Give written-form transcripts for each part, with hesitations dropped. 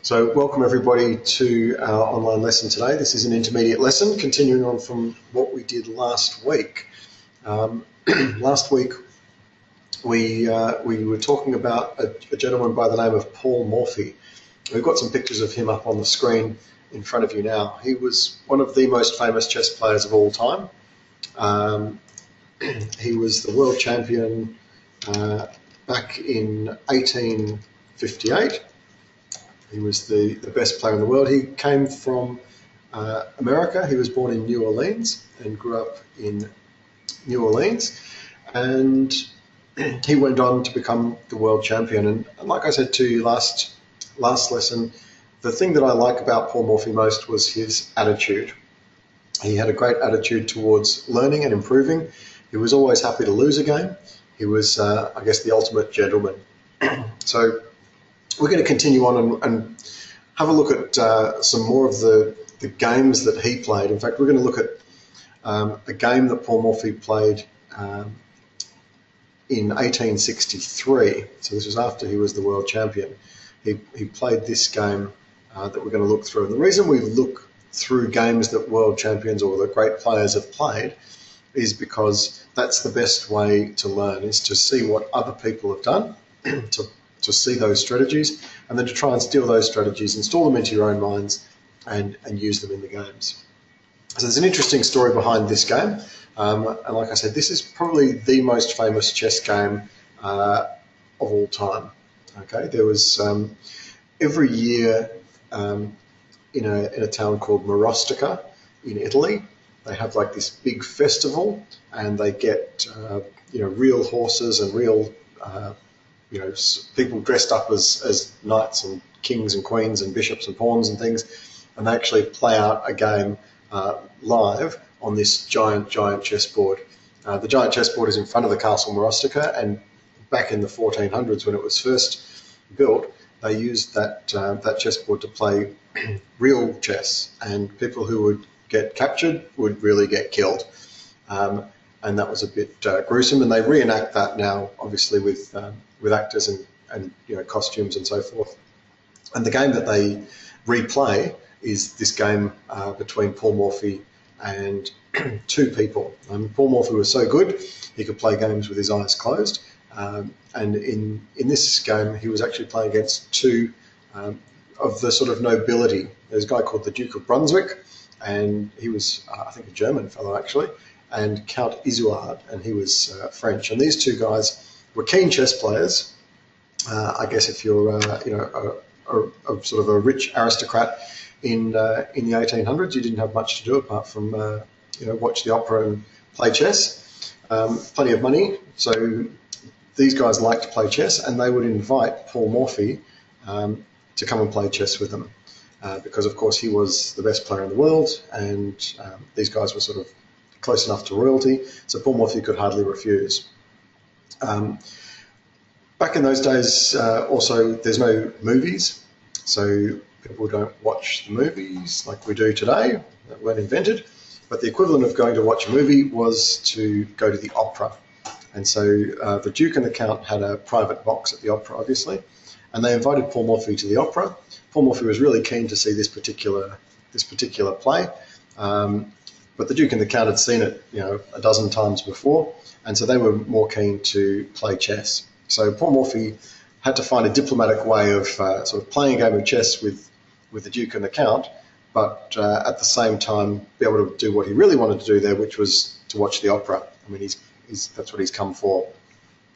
So welcome everybody to our online lesson today. This is an intermediate lesson continuing on from what we did last week. Last week we were talking about a gentleman by the name of Paul Morphy. We've got some pictures of him up on the screen in front of you now. He was one of the most famous chess players of all time. He was the world champion back in 1858. He was the best player in the world. He came from America. He was born in New Orleans and grew up in New Orleans. And he went on to become the world champion. And like I said to you last lesson, the thing that I like about Paul Morphy most was his attitude. He had a great attitude towards learning and improving. He was always happy to lose a game. He was, I guess, the ultimate gentleman. So we're going to continue on and have a look at some more of the games that he played. In fact, we're going to look at a game that Paul Morphy played in 1863. So this was after he was the world champion. He played this game that we're going to look through. And the reason we look through games that world champions or the great players have played is because that's the best way to learn, is to see what other people have done, to see those strategies, and then to try and steal those strategies, install them into your own minds, and use them in the games. So there's an interesting story behind this game, and like I said, this is probably the most famous chess game of all time. Okay, there was every year in a town called Marostica in Italy, they have like this big festival, and they get real horses and real people dressed up as knights and kings and queens and bishops and pawns and things, and they actually play out a game live on this giant chessboard. The giant chessboard is in front of the Castle Marostica, and back in the 1400s when it was first built, they used that chessboard to play real chess, and people who would get captured would really get killed. And that was a bit gruesome, and they reenact that now, obviously, with actors and costumes and so forth. And the game that they replay is this game between Paul Morphy and two people. Paul Morphy was so good he could play games with his eyes closed, and in this game he was actually playing against two of the sort of nobility. There's a guy called the Duke of Brunswick, and he was I think a German fellow actually, and Count Izuard, and he was French. And these two guys were keen chess players. I guess if you're a sort of a rich aristocrat in the 1800s, you didn't have much to do apart from watch the opera and play chess. Plenty of money, so these guys liked to play chess, and they would invite Paul Morphy to come and play chess with them, because of course he was the best player in the world, and these guys were sort of close enough to royalty, so Paul Morphy could hardly refuse. Back in those days, also, there's no movies, so people don't watch the movies like we do today. That weren't invented, but the equivalent of going to watch a movie was to go to the opera. And so the Duke and the Count had a private box at the opera, obviously, and they invited Paul Morphy to the opera. Paul Morphy was really keen to see this particular play. But the Duke and the Count had seen it, a dozen times before, and so they were more keen to play chess. So Paul Morphy had to find a diplomatic way of sort of playing a game of chess with the Duke and the Count, but at the same time be able to do what he really wanted to do there, which was to watch the opera. I mean, that's what he's come for.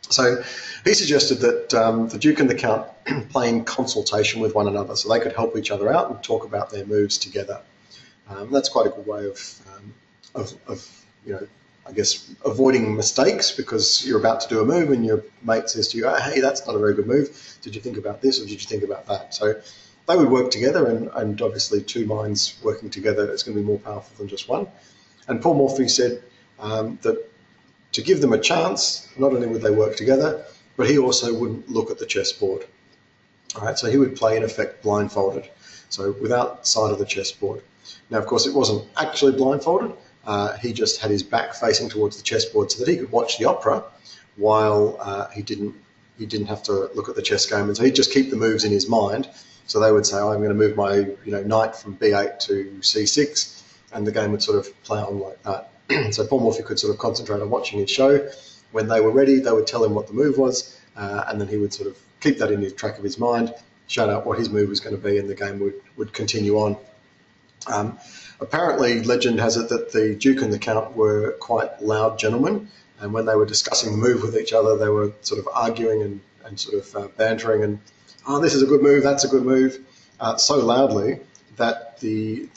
So he suggested that the Duke and the Count play in consultation with one another, so they could help each other out and talk about their moves together. That's quite a good way of I guess, avoiding mistakes, because you're about to do a move and your mate says to you, oh, hey, that's not a very good move. Did you think about this, or did you think about that? So they would work together, and obviously two minds working together is going to be more powerful than just one. And Paul Morphy said that to give them a chance, not only would they work together, but he also wouldn't look at the chessboard. All right, so he would play, in effect, blindfolded, so without sight of the chessboard. Now, of course, it wasn't actually blindfolded. He just had his back facing towards the chessboard so that he could watch the opera while he didn't have to look at the chess game. And so he'd just keep the moves in his mind So they would say, oh, I'm going to move my knight from b8 to c6, and the game would sort of play on like that. So Paul Morphy could sort of concentrate on watching his show. When they were ready, they would tell him what the move was, and then he would sort of keep that in the track of his mind, shout out what his move was going to be, and the game would continue on. Apparently, legend has it that the Duke and the Count were quite loud gentlemen, and when they were discussing the move with each other, they were sort of arguing and sort of bantering and, oh, this is a good move, that's a good move, so loudly that the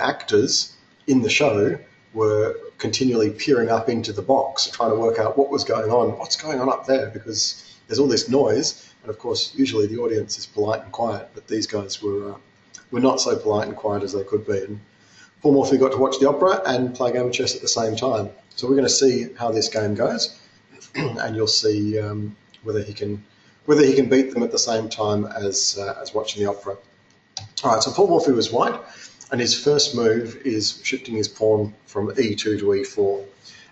actors in the show were continually peering up into the box, trying to work out what was going on, what's going on up there, because there's all this noise, and of course, usually the audience is polite and quiet, but these guys were not so polite and quiet as they could be. And Paul Morphy got to watch the opera and play a game of chess at the same time. So we're going to see how this game goes, and you'll see whether he can beat them at the same time as watching the opera. All right, so Paul Morphy was white, and his first move is shifting his pawn from e2 to e4.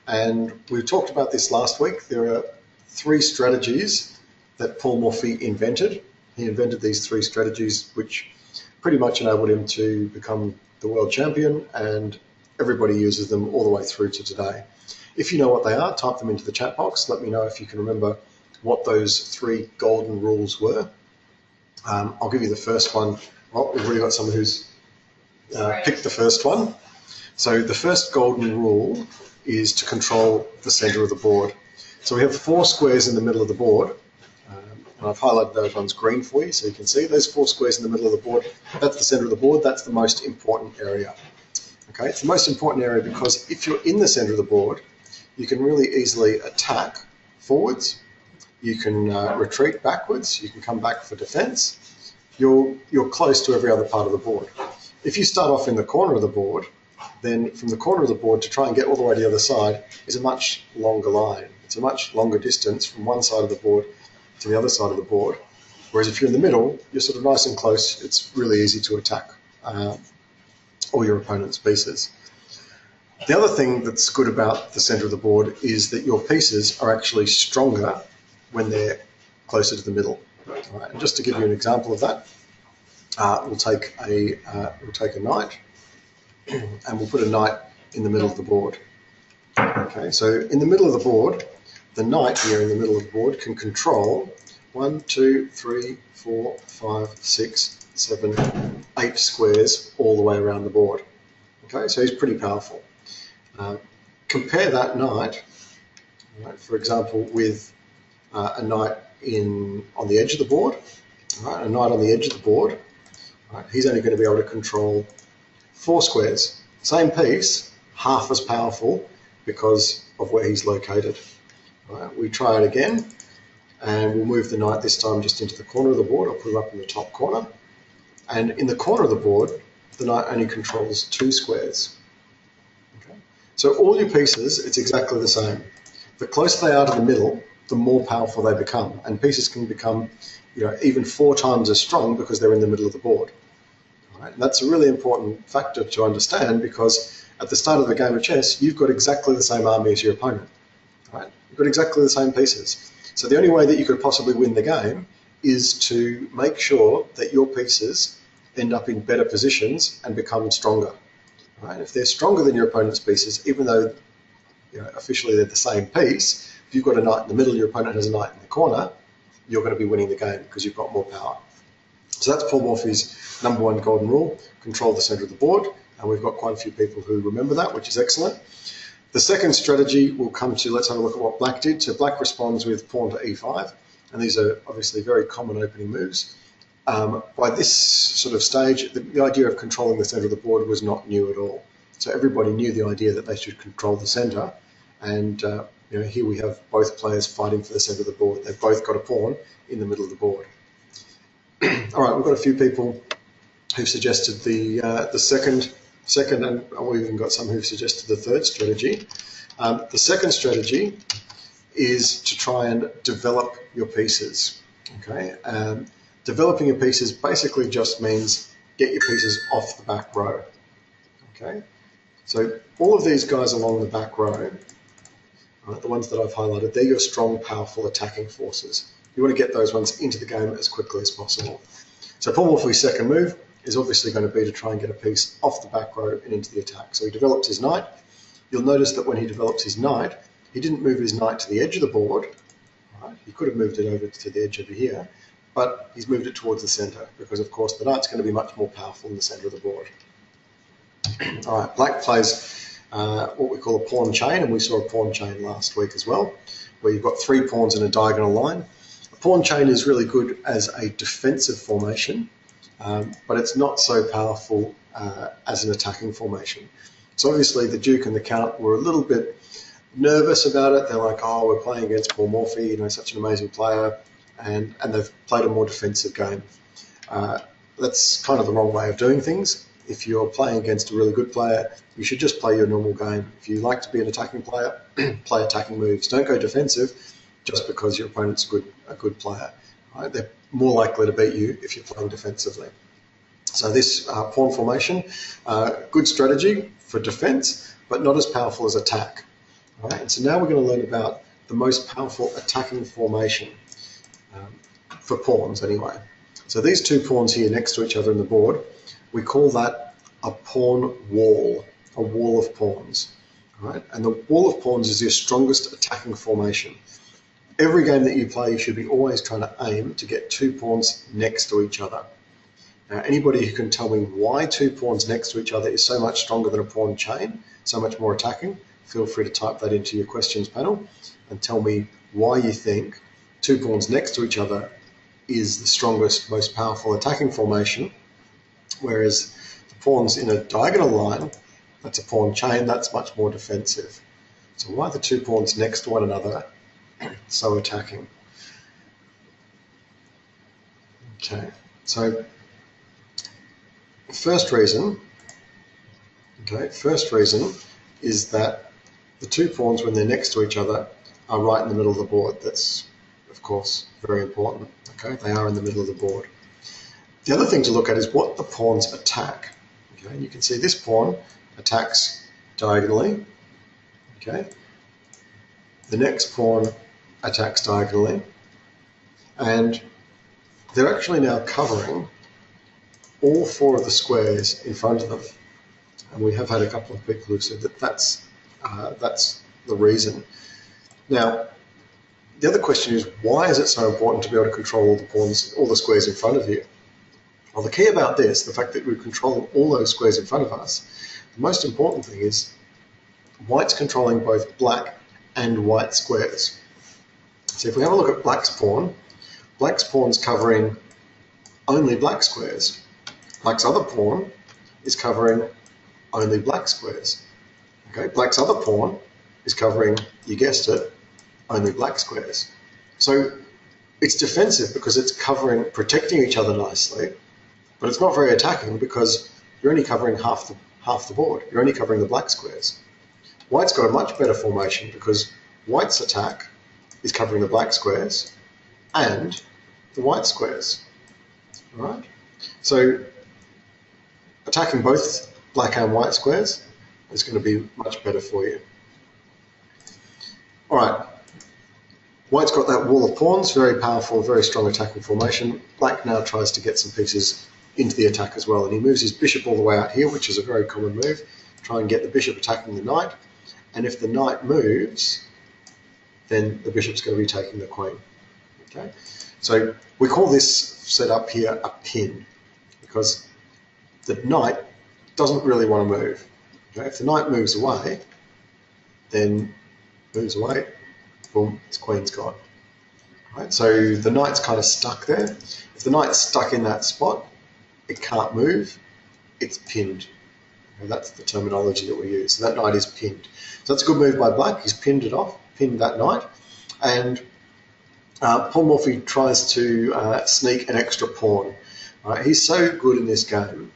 And we talked about this last week. There are 3 strategies that Paul Morphy invented. He invented these 3 strategies, which pretty much enabled him to become the world champion, and everybody uses them all the way through to today. If you know what they are, type them into the chat box. Let me know if you can remember what those 3 golden rules were. I'll give you the first one. Well, we've already got someone who's picked the first one. So the first golden rule is to control the center of the board. So we have 4 squares in the middle of the board. And I've highlighted those ones green for you so you can see those 4 squares in the middle of the board. That's the center of the board. That's the most important area. Okay, it's the most important area because if you're in the center of the board, you can really easily attack forwards. You can retreat backwards. You can come back for defense. You're close to every other part of the board. If you start off in the corner of the board, then from the corner of the board to try and get all the way to the other side is a much longer line. It's a much longer distance from one side of the board to the other side of the board. Whereas if you're in the middle, you're sort of nice and close. It's really easy to attack all your opponent's pieces. The other thing that's good about the center of the board is that your pieces are actually stronger when they're closer to the middle. All right, and just to give you an example of that, we'll take a knight, and we'll put a knight in the middle of the board. Okay, so in the middle of the board, the knight here in the middle of the board can control 1, 2, 3, 4, 5, 6, 7, 8 squares all the way around the board. Okay, so he's pretty powerful. Compare that knight, right, for example, with a knight on the edge of the board. Right, a knight on the edge of the board. Right, he's only going to be able to control 4 squares. Same piece, half as powerful because of where he's located. Right, we try it again, and we'll move the knight this time just into the corner of the board. I'll put him up in the top corner. And in the corner of the board, the knight only controls 2 squares. Okay? So all your pieces, it's exactly the same. The closer they are to the middle, the more powerful they become. And pieces can become even 4 times as strong because they're in the middle of the board. Right? And that's a really important factor to understand because at the start of the game of chess, you've got exactly the same army as your opponent. Right? You've got exactly the same pieces. So the only way that you could possibly win the game is to make sure that your pieces end up in better positions and become stronger. Right? If they're stronger than your opponent's pieces, even though officially they're the same piece, if you've got a knight in the middle, your opponent has a knight in the corner, you're going to be winning the game because you've got more power. So that's Paul Morphy's #1 golden rule, control the center of the board, and we've got quite a few people who remember that, which is excellent. The second strategy we'll come to, let's have a look at what black did. So black responds with pawn to e5, and these are obviously very common opening moves. By this sort of stage, the idea of controlling the center of the board was not new at all. So everybody knew the idea that they should control the center, and here we have both players fighting for the center of the board. They've both got a pawn in the middle of the board. All right, we've got a few people who've suggested the second, and we've even got some who've suggested the third strategy. The second strategy is to try and develop your pieces. Okay, developing your pieces basically just means get your pieces off the back row. Okay, so all of these guys along the back row, the ones that I've highlighted, they're your strong, powerful attacking forces. You want to get those ones into the game as quickly as possible. So Paul Morphy's second move is obviously going to be to try and get a piece off the back row and into the attack. So he develops his knight. You'll notice that when he develops his knight, he didn't move his knight to the edge of the board. Right? He could have moved it over to the edge over here, but he's moved it towards the centre because, of course, the knight's going to be much more powerful in the centre of the board. All right, black plays what we call a pawn chain, and we saw a pawn chain last week as well, where you've got 3 pawns in a diagonal line. A pawn chain is really good as a defensive formation, but it's not so powerful as an attacking formation. So obviously the Duke and the Count were a little bit nervous about it. They're like, oh, we're playing against Paul Morphy, you know, such an amazing player, and they've played a more defensive game. That's kind of the wrong way of doing things. If you're playing against a really good player, you should just play your normal game. If you like to be an attacking player, play attacking moves. Don't go defensive just because your opponent's a good player. Right? They're more likely to beat you if you're playing defensively. So this pawn formation, good strategy for defense, but not as powerful as attack. All right? And so now we're going to learn about the most powerful attacking formation for pawns anyway. So these 2 pawns here next to each other in the board, we call that a pawn wall, a wall of pawns. All right? And the wall of pawns is your strongest attacking formation. Every game that you play, you should be always trying to aim to get 2 pawns next to each other. Now, anybody who can tell me why 2 pawns next to each other is so much stronger than a pawn chain, so much more attacking, feel free to type that into your questions panel and tell me why you think 2 pawns next to each other is the strongest, most powerful attacking formation, whereas the pawns in a diagonal line, that's a pawn chain, that's much more defensive. So why are the 2 pawns next to one another so attacking? Okay, so first reason is that the 2 pawns, when they're next to each other, are right in the middle of the board. That's, of course, very important. Okay, they are in the middle of the board. The other thing to look at is what the pawns attack. Okay, and you can see this pawn attacks diagonally. Okay, the next pawn attacks diagonally, and they're actually now covering all 4 of the squares in front of them. And we have had a couple of people who said that that's the reason. Now, the other question is, why is it so important to be able to control all the pawns, all the squares in front of you? Well, the key about this, the fact that we're controlling all those squares in front of us, the most important thing is white's controlling both black and white squares. So if we have a look at black's pawn's covering only black squares. Black's other pawn is covering only black squares. Okay, black's other pawn is covering, you guessed it, only black squares. So it's defensive because it's protecting each other nicely, but it's not very attacking because you're only covering half the board. You're only covering the black squares. White's got a much better formation because white's attack is covering the black squares and the white squares. All right? So attacking both black and white squares is going to be much better for you. All right. White's got that wall of pawns, very powerful, very strong attacking formation. Black now tries to get some pieces into the attack as well, and he moves his bishop all the way out here, which is a very common move. Try and get the bishop attacking the knight, and if the knight moves, then the bishop's going to be taking the queen. Okay, so we call this setup here a pin, because the knight doesn't really want to move. Okay? If the knight moves away, then boom, his queen's gone. Right? So the knight's kind of stuck there. If the knight's stuck in that spot, it can't move, it's pinned. And that's the terminology that we use. So that knight is pinned. So that's a good move by black. He's pinned it off, pinned that knight. And Paul Morphy tries to sneak an extra pawn. He's so good in this game.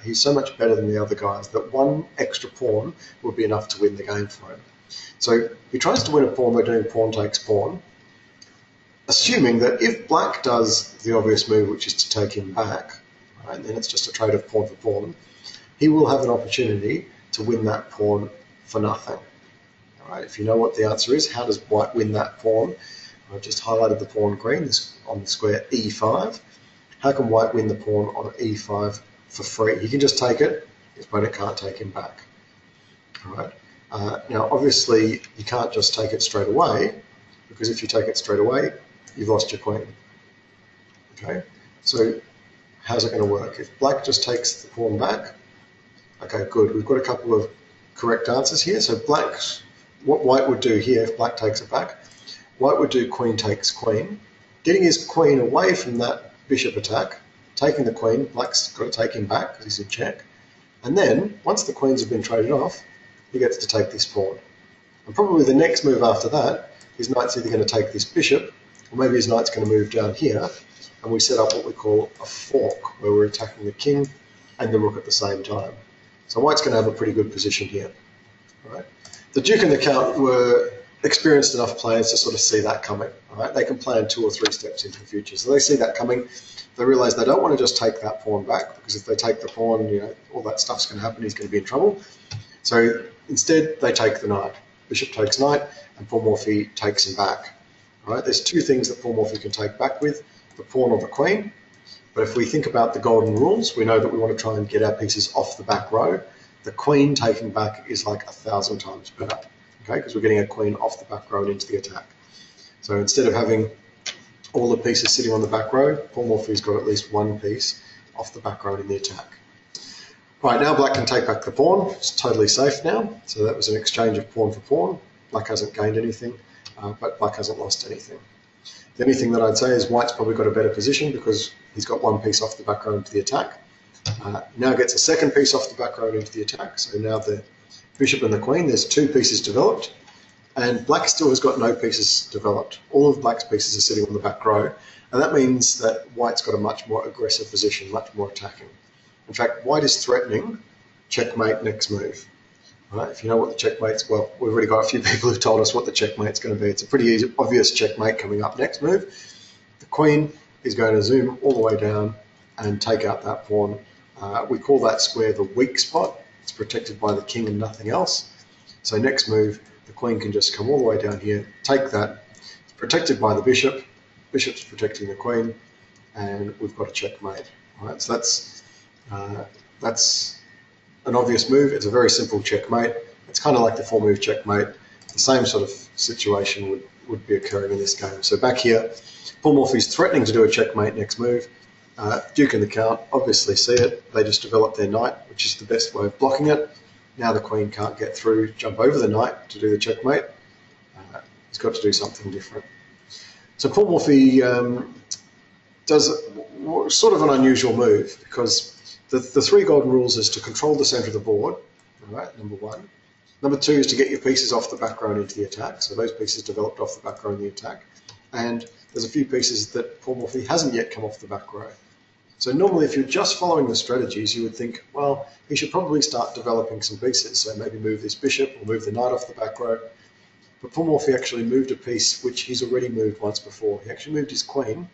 He's so much better than the other guys that one extra pawn would be enough to win the game for him. So he tries to win a pawn by doing pawn takes pawn, assuming that if black does the obvious move, which is to take him back, right, and then it's just a trade of pawn for pawn, he will have an opportunity to win that pawn for nothing. All right, if you know what the answer is, how does white win that pawn? I've just highlighted the pawn green on the square E5. how can white win the pawn on e5 for free? He can just take it, his opponent can't take him back. All right. Now, obviously, you can't just take it straight away, because if you take it straight away, you've lost your queen. Okay, so how's it going to work? If black just takes the pawn back, okay, good. We've got a couple of correct answers here. So what white would do here if black takes it back, white would do queen takes queen, getting his queen away from that bishop attack, taking the queen, black's got to take him back because he's in check, and then once the queens have been traded off, he gets to take this pawn. And probably the next move after that, his knight's either going to take this bishop, or maybe his knight's going to move down here, and we set up what we call a fork, where we're attacking the king and the rook at the same time. So white's going to have a pretty good position here. All right. The Duke and the Count were experienced enough players to sort of see that coming. All right. They can plan 2 or 3 steps into the future. So they see that coming. They realise they don't want to just take that pawn back, because if they take the pawn, all that stuff's going to happen. He's going to be in trouble. So instead, they take the knight. Bishop takes knight, and Paul Morphy takes him back. All right. There's 2 things that Paul Morphy can take back with, the pawn or the queen. But if we think about the golden rules, we know that we want to try and get our pieces off the back row. The queen taking back is like 1,000 times better, okay? Because we're getting a queen off the back row and into the attack. So instead of having all the pieces sitting on the back row, Paul Morphy's got at least 1 piece off the back row in the attack. Right, now black can take back the pawn. It's totally safe now. So that was an exchange of pawn for pawn. Black hasn't gained anything, but black hasn't lost anything. The only thing that I'd say is white's probably got a better position because he's got 1 piece off the back row into the attack. Now gets a 2nd piece off the back row into the attack. So now the bishop and the queen, there's 2 pieces developed, and black still has got no pieces developed. All of black's pieces are sitting on the back row, and that means that white's got a much more aggressive position, much more attacking. In fact, white is threatening checkmate next move. Right, if you know what the checkmate's, well, we've already got a few people who've told us what the checkmate's going to be. It's a pretty easy, obvious checkmate coming up next move. The queen is going to zoom all the way down and take out that pawn. We call that square the weak spot. It's protected by the king and nothing else. So next move, the queen can just come all the way down here, take that. It's protected by the bishop. Bishop's protecting the queen, and we've got a checkmate. All right, so that's an obvious move. It's a very simple checkmate. It's kind of like the 4-move checkmate. The same sort of situation would be occurring in this game. So back here, Paul Morphy's threatening to do a checkmate next move. Duke and the Count obviously see it. They just develop their knight, which is the best way of blocking it. Now the queen can't get through, jump over the knight to do the checkmate. He's got to do something different. So Paul Morphy does sort of an unusual move, because the 3 golden rules is to control the centre of the board, all right, number 1. Number 2 is to get your pieces off the back row and into the attack. So those pieces developed off the back row in the attack. And there's a few pieces that Paul Morphy hasn't yet come off the back row. So normally if you're just following the strategies, you would think, well, he should probably start developing some pieces. So maybe move this bishop or move the knight off the back row. But Paul Morphy actually moved a piece which he's already moved once before. He actually moved his queen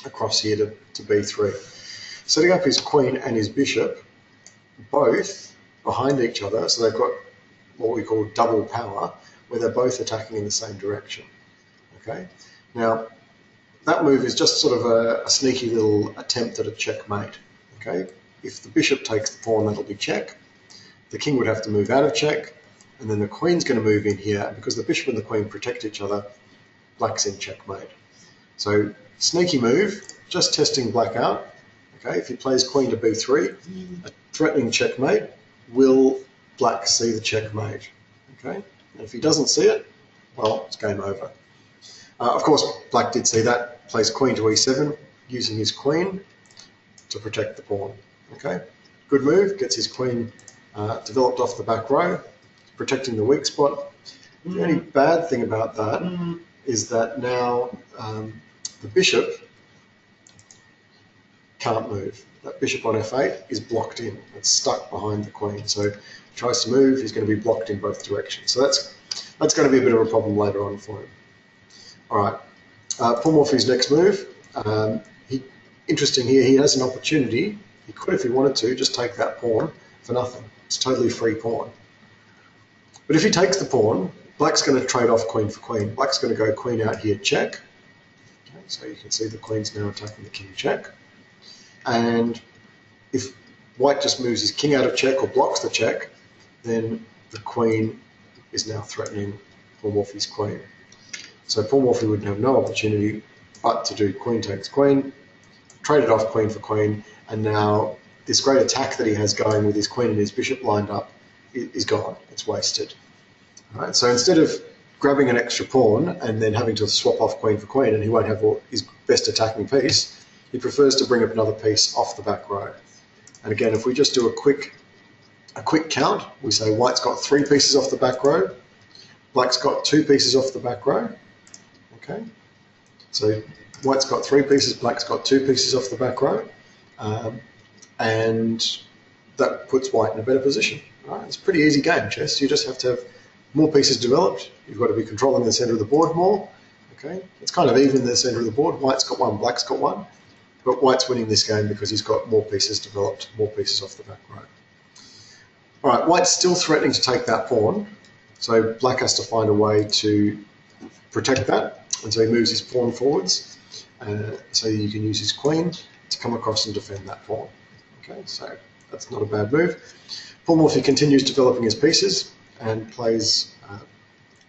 across here to b3. Setting up his queen and his bishop both behind each other, so they've got what we call double power, where they're both attacking in the same direction. Okay. Now, that move is just sort of a sneaky little attempt at a checkmate. Okay. If the bishop takes the pawn, that'll be check. The king would have to move out of check, and then the queen's going to move in here, and because the bishop and the queen protect each other, black's in checkmate. So, sneaky move, just testing black out. Okay, if he plays queen to b3, a threatening checkmate, will black see the checkmate? Okay, and if he doesn't see it, well, it's game over. Of course, black did see that, plays queen to e7, using his queen to protect the pawn. Okay, good move, gets his queen developed off the back row, protecting the weak spot. The only bad thing about that is that now the bishop can't move. That bishop on f8 is blocked in. It's stuck behind the queen. So if he tries to move, he's going to be blocked in both directions. So that's going to be a bit of a problem later on for him. All right, Paul Morphy's next move. Interesting here, he has an opportunity. He could, if he wanted to, just take that pawn for nothing. It's a totally free pawn. But if he takes the pawn, black's going to trade off queen for queen. Black's going to go queen out here, check. Okay, so you can see the queen's now attacking the king, check. And if white just moves his king out of check or blocks the check, then the queen is now threatening Paul Morphy's queen. So Paul Morphy would have no opportunity but to do queen takes queen, traded off queen for queen, and now this great attack that he has going with his queen and his bishop lined up is gone. It's wasted. All right, so instead of grabbing an extra pawn and then having to swap off queen for queen, and he won't have his best attacking piece, he prefers to bring up another piece off the back row. And again, if we just do a quick count, we say white's got 3 pieces off the back row, black's got 2 pieces off the back row. Okay, so white's got 3 pieces, black's got 2 pieces off the back row, and that puts white in a better position. Right? It's a pretty easy game, chess. You just have to have more pieces developed. You've got to be controlling the centre of the board more. Okay, it's kind of even in the centre of the board. White's got 1, black's got 1, but white's winning this game because he's got more pieces developed, more pieces off the back row. All right, white's still threatening to take that pawn, so black has to find a way to protect that, and so he moves his pawn forwards, so you can use his queen to come across and defend that pawn. Okay, so that's not a bad move. Paul Morphy continues developing his pieces and plays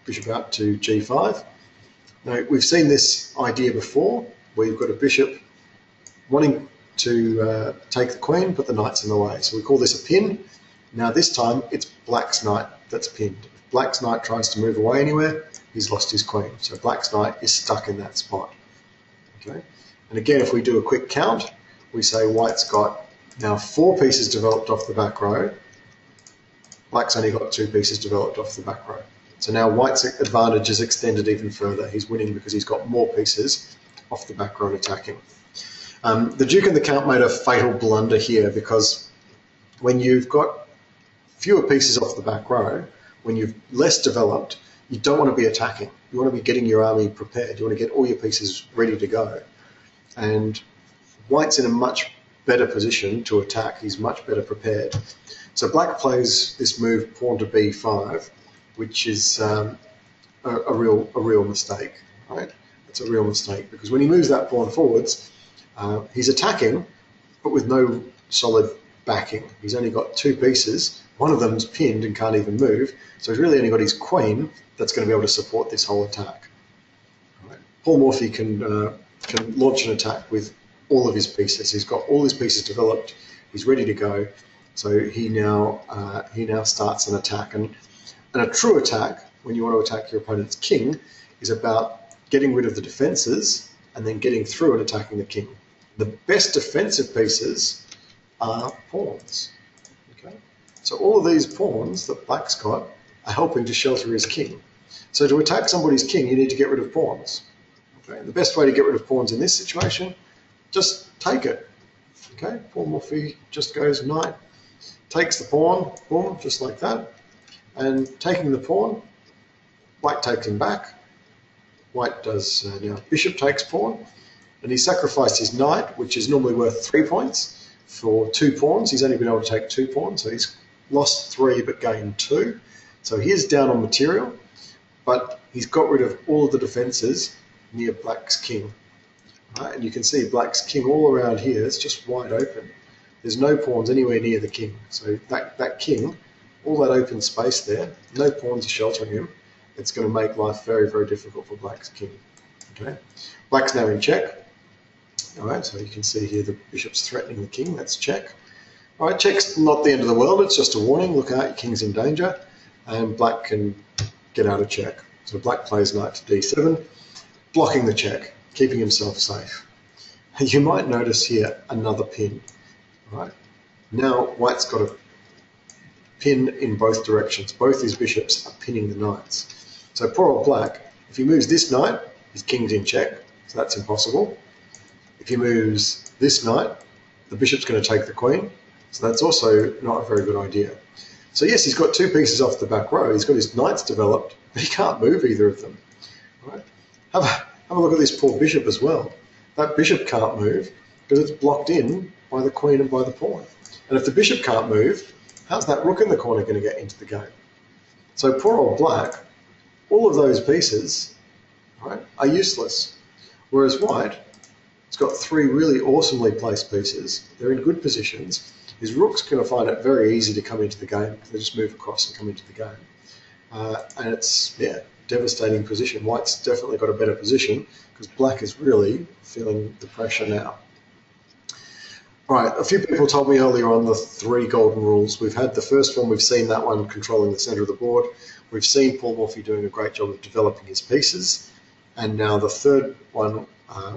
bishop out to g5. Now, we've seen this idea before, where you've got a bishop wanting to take the queen, but the knight's in the way. So we call this a pin. Now this time, it's black's knight that's pinned. If black's knight tries to move away anywhere, he's lost his queen. So black's knight is stuck in that spot. Okay. And again, if we do a quick count, we say white's got now 4 pieces developed off the back row. Black's only got 2 pieces developed off the back row. So now white's advantage is extended even further. He's winning because he's got more pieces off the back row and attacking. The Duke and the Count made a fatal blunder here, because when you've got fewer pieces off the back row, when you've less developed, you don't want to be attacking. You want to be getting your army prepared. You want to get all your pieces ready to go. And white's in a much better position to attack. He's much better prepared. So black plays this move pawn to b5, which is a real mistake. Right? It's a real mistake, because when he moves that pawn forwards, he's attacking, but with no solid backing. He's only got 2 pieces. One of them's pinned and can't even move, so he's really only got his queen that's going to be able to support this whole attack. Right. Paul Morphy can launch an attack with all of his pieces. He's got all his pieces developed. He's ready to go. So he now starts an attack. And a true attack, when you want to attack your opponent's king, is about getting rid of the defences and then getting through and attacking the king. The best defensive pieces are pawns. Okay? So all of these pawns that black's got are helping to shelter his king. So to attack somebody's king, you need to get rid of pawns. Okay? The best way to get rid of pawns in this situation, just take it. Okay? Paul Morphy just goes knight, takes the pawn, boom, just like that. And taking the pawn, black takes him back. White does now bishop takes pawn, and he sacrificed his knight, which is normally worth 3 points, for 2 pawns. He's only been able to take 2 pawns, so he's lost 3 but gained 2. So he is down on material, but he's got rid of all of the defences near black's king. Right? And you can see black's king all around here is just wide open. There's no pawns anywhere near the king. So that king, all that open space there, no pawns are sheltering him. It's going to make life very, very difficult for black's king. Okay, black's now in check. All right, so you can see here the bishop's threatening the king. That's check. All right, check's not the end of the world. It's just a warning. Look out, your king's in danger, and black can get out of check. So black plays knight to d7, blocking the check, keeping himself safe. You might notice here another pin. All right, now white's got a pin in both directions. Both his bishops are pinning the knights. So poor old black, if he moves this knight, his king's in check, so that's impossible. If he moves this knight, the bishop's going to take the queen, so that's also not a very good idea. So yes, he's got 2 pieces off the back row. He's got his knights developed, but he can't move either of them. Right? Have a look at this poor bishop as well. That bishop can't move because it's blocked in by the queen and by the pawn. And if the bishop can't move, how's that rook in the corner going to get into the game? So poor old black, all of those pieces, right, are useless. Whereas white's It's got three really awesomely placed pieces. They're in good positions. His rook's going to find it very easy to come into the game. They just move across and come into the game. And it's, yeah, devastating position. White's definitely got a better position because black is really feeling the pressure now. All right, a few people told me earlier on the 3 golden rules. We've had the first one, we've seen that one controlling the centre of the board. We've seen Paul Morphy doing a great job of developing his pieces. And now the third one,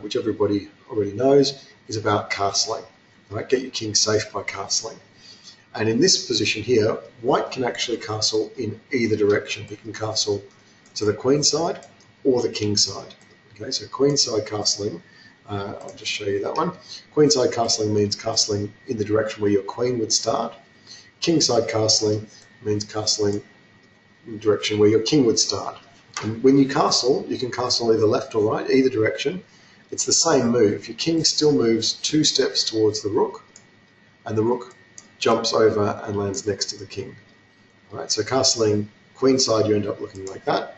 which everybody already knows, is about castling. Right? Get your king safe by castling. And in this position here, white can actually castle in either direction. He can castle to the queen side or the king side. Okay, so queen side castling, I'll just show you that one. Queenside castling means castling in the direction where your queen would start. Kingside castling means castling in the direction where your king would start. And when you castle, you can castle either left or right, either direction. It's the same move. Your king still moves 2 steps towards the rook, and the rook jumps over and lands next to the king. All right, so castling queenside, you end up looking like that.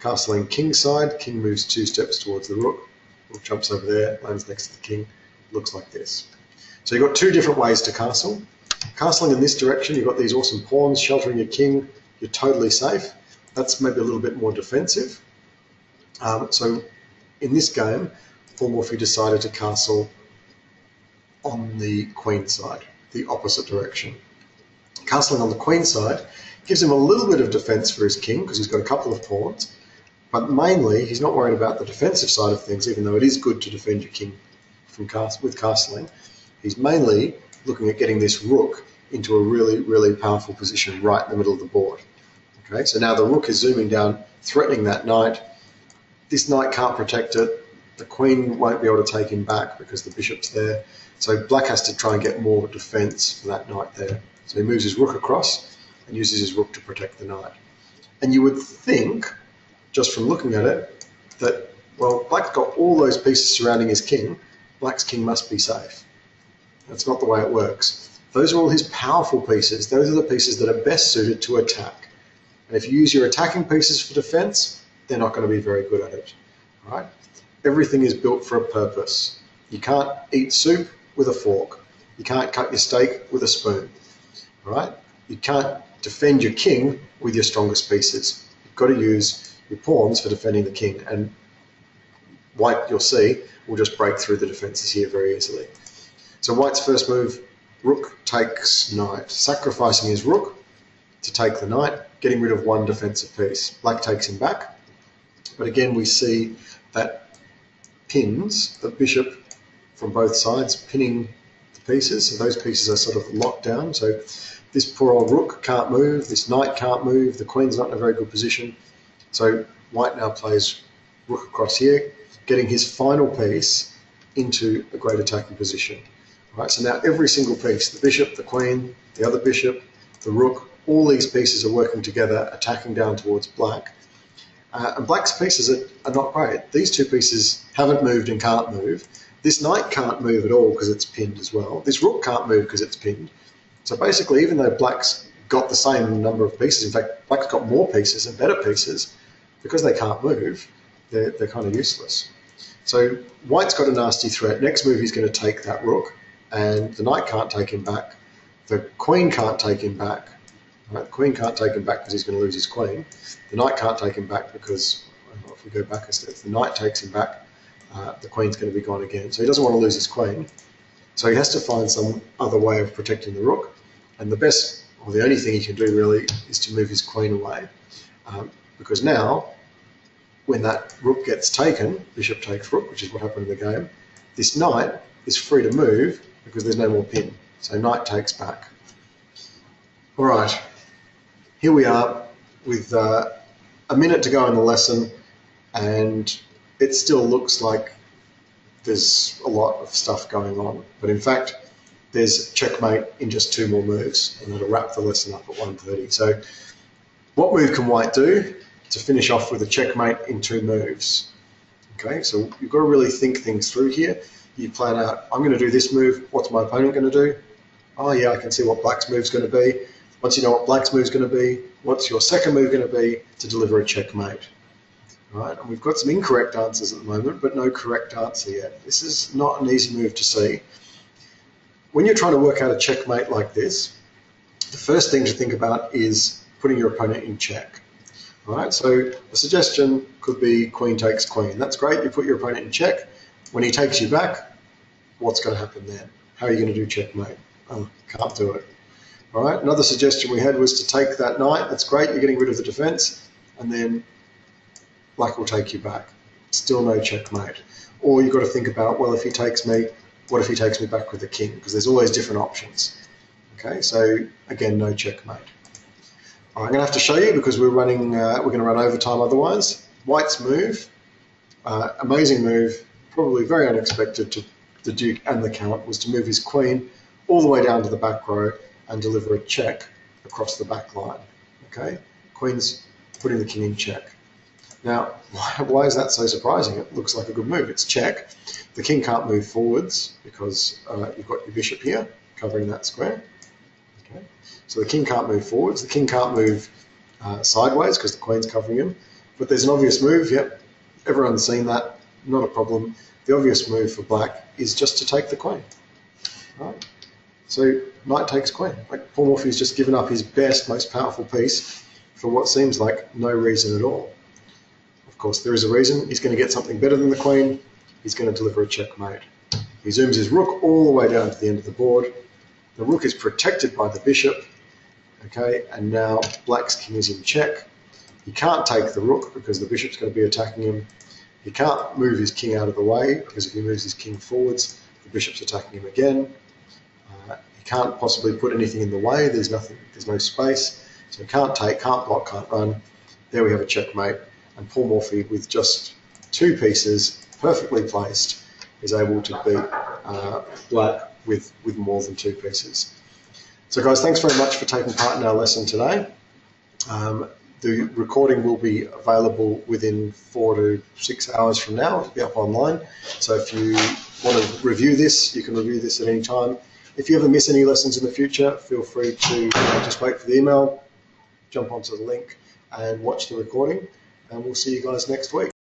Castling kingside, king moves 2 steps towards the rook. Rook jumps over there, lands next to the king, looks like this. So you've got 2 different ways to castle. Castling in this direction, you've got these awesome pawns sheltering your king, you're totally safe. That's maybe a little bit more defensive. So in this game, Paul Morphy decided to castle on the queen side, the opposite direction. Castling on the queen side gives him a little bit of defense for his king because he's got a couple of pawns. But mainly, he's not worried about the defensive side of things, even though it is good to defend your king with castling. He's mainly looking at getting this rook into a really, really powerful position right in the middle of the board. Okay, so now the rook is zooming down, threatening that knight. This knight can't protect it. The queen won't be able to take him back because the bishop's there. So black has to try and get more defense for that knight there. So he moves his rook across and uses his rook to protect the knight. And you would think, just from looking at it, that, well, black's got all those pieces surrounding his king. Black's king must be safe. That's not the way it works. Those are all his powerful pieces. Those are the pieces that are best suited to attack. And if you use your attacking pieces for defense, they're not going to be very good at it. All right? Everything is built for a purpose. You can't eat soup with a fork. You can't cut your steak with a spoon. All right? You can't defend your king with your strongest pieces. You've got to use your pawns for defending the king. And white, you'll see, will just break through the defences here very easily. So white's first move, rook takes knight, sacrificing his rook to take the knight, getting rid of 1 defensive piece. Black takes him back. But again, we see that pins the bishop from both sides, pinning the pieces. So those pieces are sort of locked down. So this poor old rook can't move, this knight can't move, the queen's not in a very good position. So white now plays rook across here, getting his final piece into a great attacking position. All right, so now every single piece, the bishop, the queen, the other bishop, the rook, all these pieces are working together, attacking down towards black. And black's pieces are not great. These 2 pieces haven't moved and can't move. This knight can't move at all because it's pinned as well. This rook can't move because it's pinned. So basically, even though black's got the same number of pieces, in fact, black's got more pieces and better pieces, because they can't move, they're kind of useless. So white's got a nasty threat. Next move, he's going to take that rook, and the knight can't take him back. The queen can't take him back. Right? The queen can't take him back because he's going to lose his queen. The knight can't take him back because, well, if we go back a step, if the knight takes him back, the queen's going to be gone again. So he doesn't want to lose his queen. So he has to find some other way of protecting the rook. And the best, or the only thing he can do really, is to move his queen away. Because now, when that rook gets taken, bishop takes rook, which is what happened in the game, this knight is free to move because there's no more pin. So knight takes back. All right, here we are with a minute to go in the lesson, and it still looks like there's a lot of stuff going on. But in fact, there's checkmate in just 2 more moves, and that'll wrap the lesson up at 1:30. So what move can white do to finish off with a checkmate in 2 moves? Okay, so you've got to really think things through here. You plan out, I'm going to do this move, what's my opponent going to do? Oh yeah, I can see what black's move's going to be. Once you know what black's move's going to be, what's your second move going to be to deliver a checkmate? right? And we've got some incorrect answers at the moment, but no correct answer yet. This is not an easy move to see. When you're trying to work out a checkmate like this, the first thing to think about is putting your opponent in check. All right, so the suggestion could be queen takes queen. That's great, you put your opponent in check. When he takes you back, what's going to happen then? How are you going to do checkmate? Oh, can't do it. All right, another suggestion we had was to take that knight. That's great, you're getting rid of the defense, and then black will take you back. Still no checkmate. Or you've got to think about, well, if he takes me, what if he takes me back with the king? Because there's always different options. Okay, so again, no checkmate. All right, I'm going to have to show you because we're going to run overtime otherwise. White's move, amazing move, probably very unexpected to the Duke and the Count, was to move his queen all the way down to the back row and deliver a check across the back line. Okay, queen's putting the king in check. Now, why is that so surprising? It looks like a good move. It's check. The king can't move forwards because you've got your bishop here covering that square. Okay, so the king can't move forwards. The king can't move sideways because the queen's covering him. But there's an obvious move. Yep, everyone's seen that. Not a problem. The obvious move for black is just to take the queen. Right? So knight takes queen. Like Paul Morphy's just given up his best, most powerful piece for what seems like no reason at all. Of course, there is a reason. He's going to get something better than the queen. He's going to deliver a checkmate. He zooms his rook all the way down to the end of the board. The rook is protected by the bishop. Okay, and now black's king is in check. He can't take the rook because the bishop's going to be attacking him. He can't move his king out of the way because if he moves his king forwards, the bishop's attacking him again. He can't possibly put anything in the way. There's no space. So he can't take, can't block, can't run. There we have a checkmate. And Paul Morphy, with just two pieces perfectly placed, is able to beat black with more than two pieces. So guys, thanks very much for taking part in our lesson today. The recording will be available within 4 to 6 hours from now. It'll be up online. So if you want to review this, you can review this at any time. If you ever miss any lessons in the future, feel free to just wait for the email, jump onto the link and watch the recording. And we'll see you guys next week.